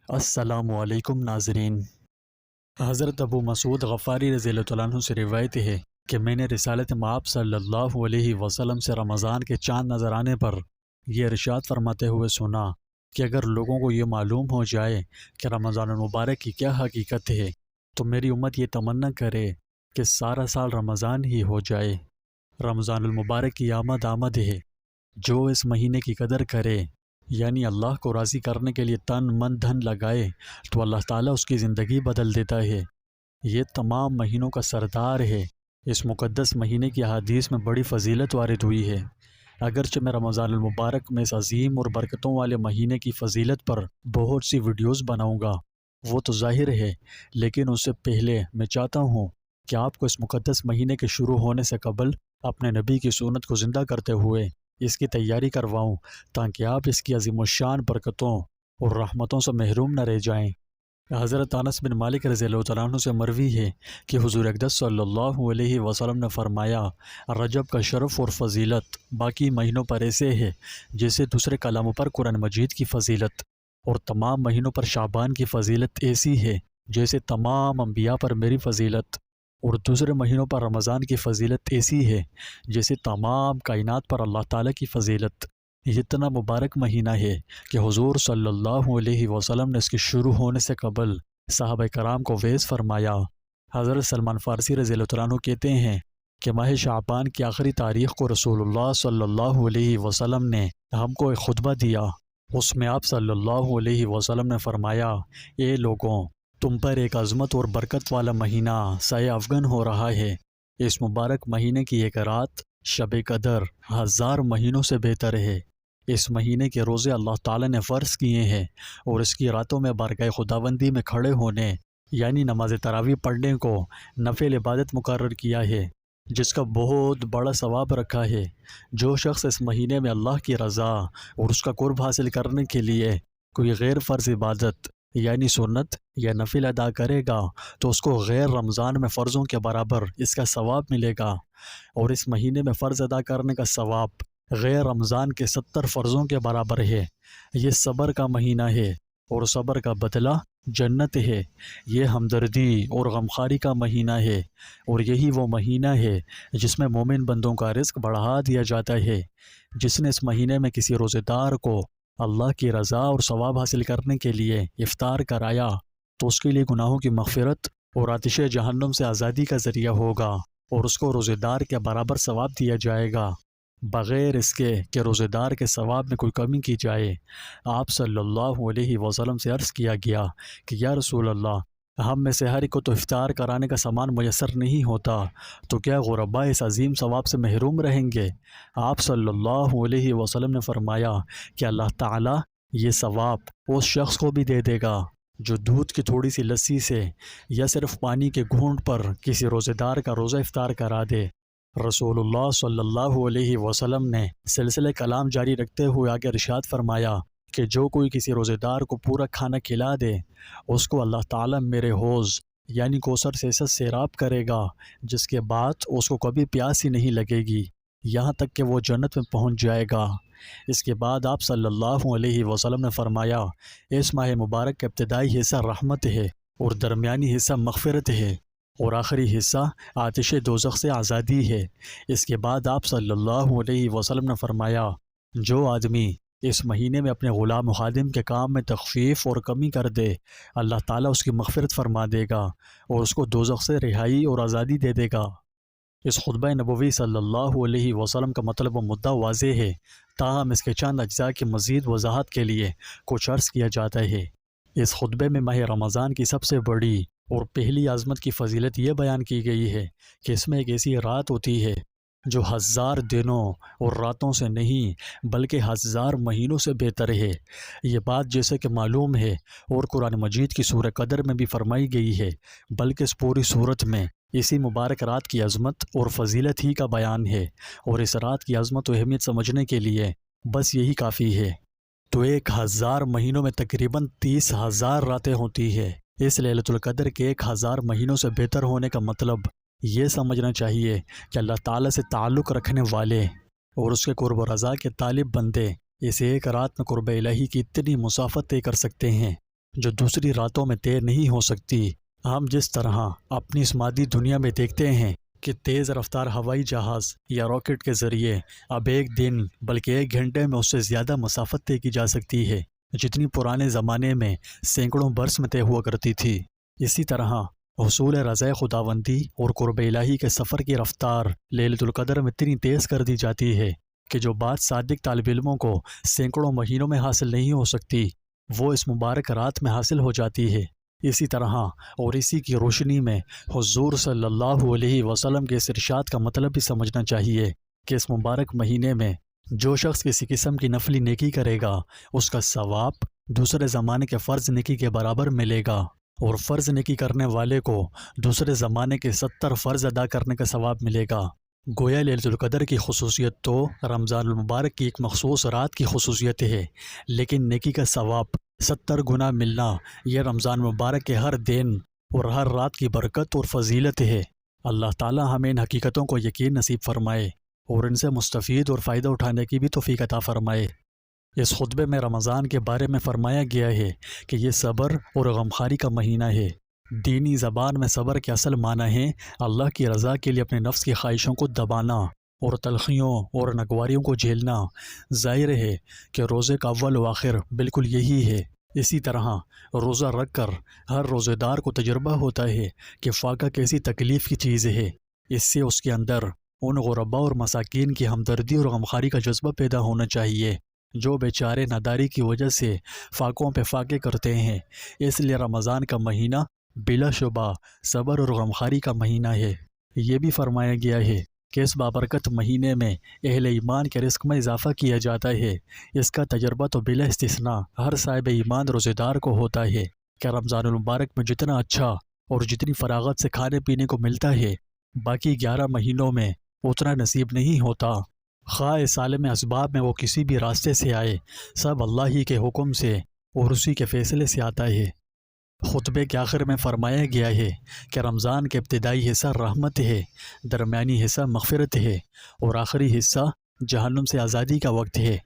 السلام علیکم ناظرین۔ حضرت ابو مسعود غفاری رضی اللہ عنہ سے روایت ہے کہ میں نے رسالت مآب صلی اللہ علیہ وسلم سے رمضان کے چاند نظر آنے پر یہ ارشاد فرماتے ہوئے سنا کہ اگر لوگوں کو یہ معلوم ہو جائے کہ رمضان المبارک کی کیا حقیقت ہے تو میری امت یہ تمنا کرے کہ سارا سال رمضان ہی ہو جائے۔ رمضان المبارک کی آمد ہے، جو اس مہینے کی قدر کرے یعنی اللہ کو راضی کرنے کے لیے تن من دھن لگائے تو اللہ تعالیٰ اس کی زندگی بدل دیتا ہے۔ یہ تمام مہینوں کا سردار ہے۔ اس مقدس مہینے کی احادیث میں بڑی فضیلت وارد ہوئی ہے۔ اگرچہ میں رمضان المبارک میں اس عظیم اور برکتوں والے مہینے کی فضیلت پر بہت سی ویڈیوز بناؤں گا، وہ تو ظاہر ہے، لیکن اس سے پہلے میں چاہتا ہوں کہ آپ کو اس مقدس مہینے کے شروع ہونے سے قبل اپنے نبی کی سنت کو زندہ کرتے ہوئے اس کی تیاری کرواؤں تاکہ آپ اس کی عظیم الشان برکتوں اور رحمتوں سے محروم نہ رہ جائیں۔ حضرت انس بن مالک رضی اللہ عنہ سے مروی ہے کہ حضور اقدس صلی اللہ علیہ وسلم نے فرمایا، رجب کا شرف اور فضیلت باقی مہینوں پر ایسے ہے جیسے دوسرے کلاموں پر قرآن مجید کی فضیلت، اور تمام مہینوں پر شعبان کی فضیلت ایسی ہے جیسے تمام انبیاء پر میری فضیلت، اور دوسرے مہینوں پر رمضان کی فضیلت ایسی ہے جیسے تمام کائنات پر اللہ تعالیٰ کی فضیلت۔ یہ اتنا مبارک مہینہ ہے کہ حضور صلی اللہ علیہ وسلم نے اس کے شروع ہونے سے قبل صحابہ کرام کو وعظ فرمایا۔ حضرت سلمان فارسی رضی اللہ عنہ کہتے ہیں کہ ماہ شعبان کی آخری تاریخ کو رسول اللہ صلی اللہ علیہ وسلم نے ہم کو ایک خطبہ دیا۔ اس میں آپ صلی اللہ علیہ وسلم نے فرمایا، اے لوگوں، تم پر ایک عظمت اور برکت والا مہینہ سایہ افغن ہو رہا ہے۔ اس مبارک مہینے کی ایک رات شب قدر 1000 مہینوں سے بہتر ہے۔ اس مہینے کے روزے اللہ تعالیٰ نے فرض کیے ہیں، اور اس کی راتوں میں بارگاہ خداوندی میں کھڑے ہونے یعنی نماز تراویح پڑھنے کو نفل عبادت مقرر کیا ہے، جس کا بہت بڑا ثواب رکھا ہے۔ جو شخص اس مہینے میں اللہ کی رضا اور اس کا قرب حاصل کرنے کے لیے کوئی غیر فرض عبادت یعنی سنت یا نفل ادا کرے گا تو اس کو غیر رمضان میں فرضوں کے برابر اس کا ثواب ملے گا، اور اس مہینے میں فرض ادا کرنے کا ثواب غیر رمضان کے 70 فرضوں کے برابر ہے۔ یہ صبر کا مہینہ ہے، اور صبر کا بدلہ جنت ہے۔ یہ ہمدردی اور غمخواری کا مہینہ ہے، اور یہی وہ مہینہ ہے جس میں مومن بندوں کا رزق بڑھا دیا جاتا ہے۔ جس نے اس مہینے میں کسی روزے دار کو اللہ کی رضا اور ثواب حاصل کرنے کے لیے افطار کرایا تو اس کے لیے گناہوں کی مغفرت اور آتش جہنم سے آزادی کا ذریعہ ہوگا، اور اس کو روزے دار کے برابر ثواب دیا جائے گا، بغیر اس کے کہ روزے دار کے ثواب میں کوئی کمی کی جائے۔ آپ صلی اللہ علیہ وسلم سے عرض کیا گیا کہ یا رسول اللہ، ہم میں سے ہر ایک کو تو افطار کرانے کا سامان میسر نہیں ہوتا، تو کیا غرباء اس عظیم ثواب سے محروم رہیں گے؟ آپ صلی اللہ علیہ وسلم نے فرمایا کہ اللہ تعالیٰ یہ ثواب اس شخص کو بھی دے دے گا جو دودھ کی تھوڑی سی لسی سے یا صرف پانی کے گھونٹ پر کسی روزے دار کا روزہ افطار کرا دے۔ رسول اللہ صلی اللہ علیہ وسلم نے سلسلہ کلام جاری رکھتے ہوئے آگے ارشاد فرمایا کہ جو کوئی کسی روزے دار کو پورا کھانا کھلا دے، اس کو اللہ تعالیٰ میرے حوض یعنی کوثر سے ایسا سیراب کرے گا جس کے بعد اس کو کبھی پیاس ہی نہیں لگے گی، یہاں تک کہ وہ جنت میں پہنچ جائے گا۔ اس کے بعد آپ صلی اللہ علیہ وسلم نے فرمایا، اس ماہ مبارک کا ابتدائی حصہ رحمت ہے، اور درمیانی حصہ مغفرت ہے، اور آخری حصہ آتش دوزخ سے آزادی ہے۔ اس کے بعد آپ صلی اللہ علیہ وسلم نے فرمایا، جو آدمی اس مہینے میں اپنے غلام و خادم کے کام میں تخفیف اور کمی کر دے، اللہ تعالیٰ اس کی مغفرت فرما دے گا اور اس کو دوزخ سے رہائی اور آزادی دے دے گا۔ اس خطبہ نبوی صلی اللہ علیہ وسلم کا مطلب و مدعا واضح ہے، تاہم اس کے چند اجزاء کی مزید وضاحت کے لیے کچھ عرض کیا جاتا ہے۔ اس خطبے میں ماہ رمضان کی سب سے بڑی اور پہلی عظمت کی فضیلت یہ بیان کی گئی ہے کہ اس میں ایک ایسی رات ہوتی ہے جو 1000 دنوں اور راتوں سے نہیں بلکہ 1000 مہینوں سے بہتر ہے۔ یہ بات جیسے کہ معلوم ہے اور قرآن مجید کی سورہ قدر میں بھی فرمائی گئی ہے، بلکہ اس پوری صورت میں اسی مبارک رات کی عظمت اور فضیلت ہی کا بیان ہے، اور اس رات کی عظمت و اہمیت سمجھنے کے لیے بس یہی کافی ہے۔ تو 1000 مہینوں میں تقریباً 30,000 راتیں ہوتی ہے۔ اس لیلۃ القدر کے 1000 مہینوں سے بہتر ہونے کا مطلب یہ سمجھنا چاہیے کہ اللہ تعالیٰ سے تعلق رکھنے والے اور اس کے قرب و رضا کے طالب بندے اس ایک رات میں قرب الہی کی اتنی مسافت طے کر سکتے ہیں جو دوسری راتوں میں طے نہیں ہو سکتی۔ ہم جس طرح اپنی اس مادی دنیا میں دیکھتے ہیں کہ تیز رفتار ہوائی جہاز یا راکٹ کے ذریعے اب ایک دن بلکہ 1 گھنٹے میں اس سے زیادہ مسافت طے کی جا سکتی ہے جتنی پرانے زمانے میں سینکڑوں برس میں طے ہوا کرتی تھی، اسی طرح حصول رضائے خداوندی اور قرب الہی کے سفر کی رفتار لیلۃ القدر میں اتنی تیز کر دی جاتی ہے کہ جو بات صادق طالب علموں کو سینکڑوں مہینوں میں حاصل نہیں ہو سکتی وہ اس مبارک رات میں حاصل ہو جاتی ہے۔ اسی طرح اور اسی کی روشنی میں حضور صلی اللہ علیہ وسلم کے اس ارشاد کا مطلب بھی سمجھنا چاہیے کہ اس مبارک مہینے میں جو شخص کسی قسم کی نفلی نیکی کرے گا اس کا ثواب دوسرے زمانے کے فرض نیکی کے برابر ملے گا، اور فرض نیکی کرنے والے کو دوسرے زمانے کے 70 فرض ادا کرنے کا ثواب ملے گا۔ گویا لیلۃ القدر کی خصوصیت تو رمضان المبارک کی ایک مخصوص رات کی خصوصیت ہے، لیکن نیکی کا ثواب 70 گنا ملنا یہ رمضان مبارک کے ہر دن اور ہر رات کی برکت اور فضیلت ہے۔ اللہ تعالی ہمیں ان حقیقتوں کو یقین نصیب فرمائے اور ان سے مستفید اور فائدہ اٹھانے کی بھی توفیق عطا فرمائے۔ اس خطبے میں رمضان کے بارے میں فرمایا گیا ہے کہ یہ صبر اور غمخواری کا مہینہ ہے۔ دینی زبان میں صبر کے اصل معنی ہے اللہ کی رضا کے لیے اپنے نفس کی خواہشوں کو دبانا اور تلخیوں اور ناگواریوں کو جھیلنا۔ ظاہر ہے کہ روزے کا اول و آخر بالکل یہی ہے۔ اسی طرح روزہ رکھ کر ہر روزے دار کو تجربہ ہوتا ہے کہ فاقہ کیسی تکلیف کی چیز ہے۔ اس سے اس کے اندر ان غرباء اور مساکین کی ہمدردی اور غمخواری کا جذبہ پیدا ہونا چاہیے جو بیچارے ناداری کی وجہ سے فاقوں پہ فاقے کرتے ہیں۔ اس لیے رمضان کا مہینہ بلا شبہ صبر اور غمخواری کا مہینہ ہے۔ یہ بھی فرمایا گیا ہے کہ اس بابرکت مہینے میں اہل ایمان کے رزق میں اضافہ کیا جاتا ہے۔ اس کا تجربہ تو بلا استثناء ہر صاحب ایمان روزے دار کو ہوتا ہے کہ رمضان المبارک میں جتنا اچھا اور جتنی فراغت سے کھانے پینے کو ملتا ہے باقی 11 مہینوں میں اتنا نصیب نہیں ہوتا۔ خواہ اس عالم اسباب میں وہ کسی بھی راستے سے آئے، سب اللہ ہی کے حکم سے اور اسی کے فیصلے سے آتا ہے۔ خطبے کے آخر میں فرمایا گیا ہے کہ رمضان کے ابتدائی حصہ رحمت ہے، درمیانی حصہ مغفرت ہے اور آخری حصہ جہنم سے آزادی کا وقت ہے۔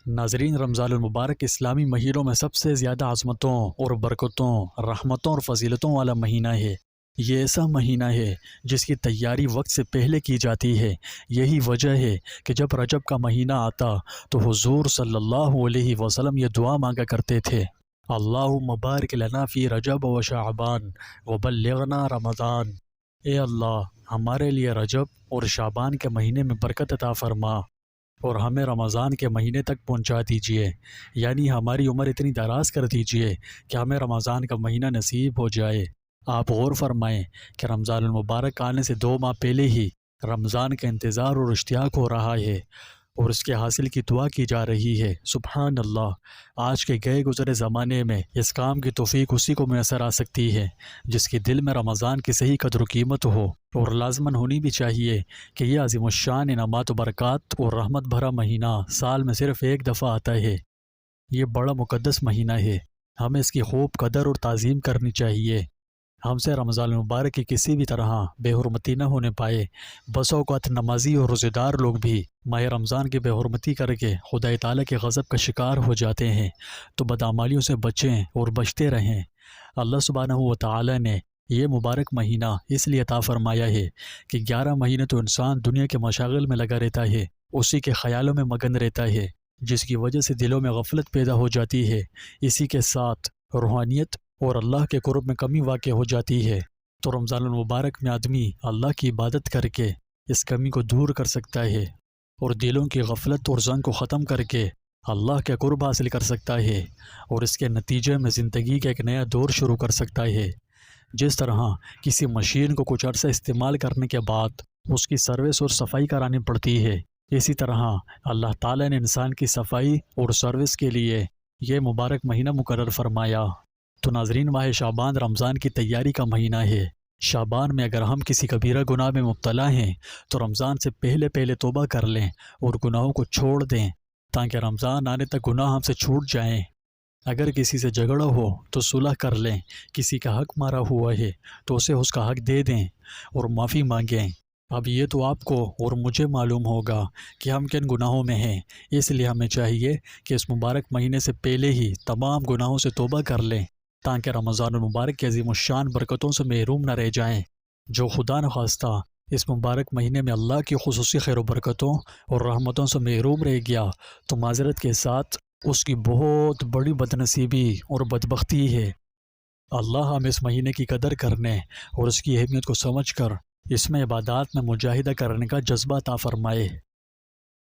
ناظرین، رمضان المبارک اسلامی مہینوں میں سب سے زیادہ عظمتوں اور برکتوں، رحمتوں اور فضیلتوں والا مہینہ ہے۔ یہ ایسا مہینہ ہے جس کی تیاری وقت سے پہلے کی جاتی ہے۔ یہی وجہ ہے کہ جب رجب کا مہینہ آتا تو حضور صلی اللہ علیہ وسلم یہ دعا مانگا کرتے تھے: اللہم بارک لنا فی رجب و شعبان وبلغنا رمضان۔ اے اللہ، ہمارے لیے رجب اور شعبان کے مہینے میں برکت عطا فرما اور ہمیں رمضان کے مہینے تک پہنچا دیجئے، یعنی ہماری عمر اتنی دراز کر دیجئے کہ ہمیں رمضان کا مہینہ نصیب ہو جائے۔ آپ غور فرمائیں کہ رمضان المبارک آنے سے 2 ماہ پہلے ہی رمضان کا انتظار اور اشتیاق ہو رہا ہے اور اس کے حاصل کی دعا کی جا رہی ہے۔ سبحان اللہ، آج کے گئے گزرے زمانے میں اس کام کی توفیق اسی کو میسر آ سکتی ہے جس کے دل میں رمضان کی صحیح قدر و قیمت ہو، اور لازماً ہونی بھی چاہیے کہ یہ عظیم الشان انعامات و برکات اور رحمت بھرا مہینہ سال میں صرف ایک دفعہ آتا ہے۔ یہ بڑا مقدس مہینہ ہے، ہمیں اس کی خوب قدر اور تعظیم کرنی چاہیے۔ ہم سے رمضان المبارک کی کسی بھی طرح بے حرمتی نہ ہونے پائے۔ بس اوقات نمازی اور روزے دار لوگ بھی ماہ رمضان کی بے حرمتی کر کے خدا تعالیٰ کے غضب کا شکار ہو جاتے ہیں، تو بدعمالیوں سے بچیں اور بچتے رہیں۔ اللہ سبحانہ و تعالیٰ نے یہ مبارک مہینہ اس لیے عطا فرمایا ہے کہ 11 مہینے تو انسان دنیا کے مشاغل میں لگا رہتا ہے، اسی کے خیالوں میں مگن رہتا ہے، جس کی وجہ سے دلوں میں غفلت پیدا ہو جاتی ہے۔ اسی کے ساتھ روحانیت اور اللہ کے قرب میں کمی واقع ہو جاتی ہے۔ تو رمضان المبارک میں آدمی اللہ کی عبادت کر کے اس کمی کو دور کر سکتا ہے اور دلوں کی غفلت اور زنگ کو ختم کر کے اللہ کے قرب حاصل کر سکتا ہے، اور اس کے نتیجے میں زندگی کا ایک نیا دور شروع کر سکتا ہے۔ جس طرح کسی مشین کو کچھ عرصہ استعمال کرنے کے بعد اس کی سروس اور صفائی کرانی پڑتی ہے، اسی طرح اللہ تعالیٰ نے انسان کی صفائی اور سروس کے لیے یہ مبارک مہینہ مقرر فرمایا۔ تو ناظرین، ماہ شعبان رمضان کی تیاری کا مہینہ ہے۔ شعبان میں اگر ہم کسی کبیرہ گناہ میں مبتلا ہیں تو رمضان سے پہلے توبہ کر لیں اور گناہوں کو چھوڑ دیں تاکہ رمضان آنے تک گناہ ہم سے چھوٹ جائیں۔ اگر کسی سے جھگڑا ہو تو صلح کر لیں، کسی کا حق مارا ہوا ہے تو اسے اس کا حق دے دیں اور معافی مانگیں۔ اب یہ تو آپ کو اور مجھے معلوم ہوگا کہ ہم کن گناہوں میں ہیں، اس لیے ہمیں چاہیے کہ اس مبارک مہینے سے پہلے ہی تمام گناہوں سے توبہ کر لیں تاکہ رمضان المبارک کے عظیم الشان برکتوں سے محروم نہ رہ جائیں۔ جو خدا نخواستہ اس مبارک مہینے میں اللہ کی خصوصی خیر و برکتوں اور رحمتوں سے محروم رہ گیا تو معذرت کے ساتھ اس کی بہت بڑی بدنصیبی اور بدبختی ہے۔ اللہ ہم اس مہینے کی قدر کرنے اور اس کی اہمیت کو سمجھ کر اس میں عبادات میں مجاہدہ کرنے کا جذبہ عطا فرمائے۔